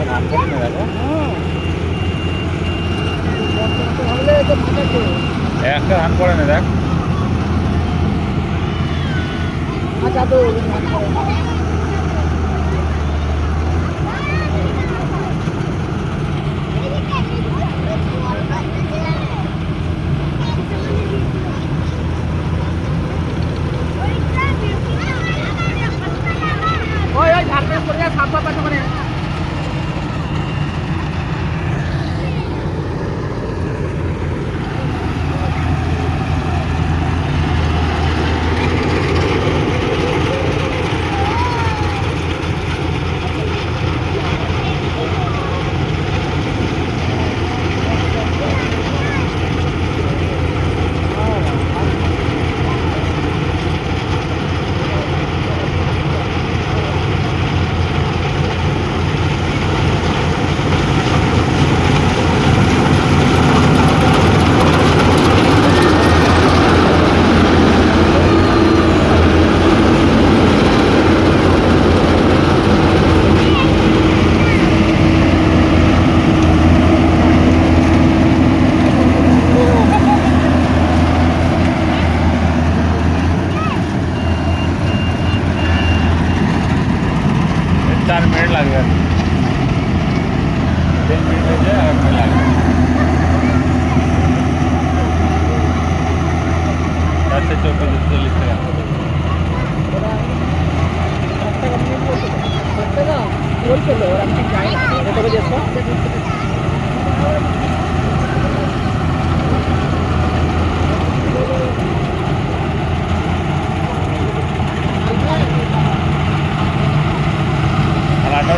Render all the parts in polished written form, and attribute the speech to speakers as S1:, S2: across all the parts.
S1: ধান করে না দেখো, একটা ধান করে না দেখ।
S2: আচ্ছা তো ওই ওই ঝাড়খণ্ড করে সাপ পাতা মানে
S1: 4 मिनट लागेल, 3 मिनट म्हणजे 8 मिनट लागेल. 4:24 लिखा है.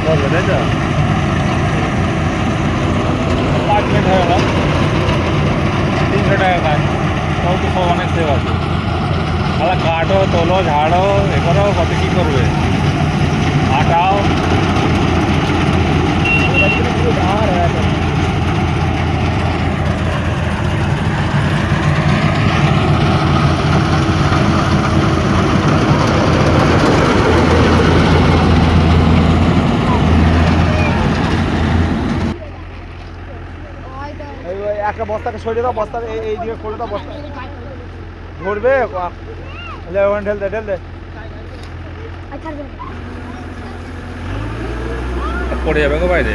S1: ধরবে তাই তো 5 মিনিট হয়ে গেল, 300 টাকা কাজ, তাও তো সব অনেক সেভ আছে. তাহলে কাটো, তোলো, ঝাড়ো, এ করো, কত কী করবে, আটাও.
S2: একটা বস্তাকে সরিয়ে দাও, বস্তা এই দিকে খুলে দাও, বস্তা ধরবে ওখানে ঢেল দে
S1: পড়ে যাবে গো বাইরে.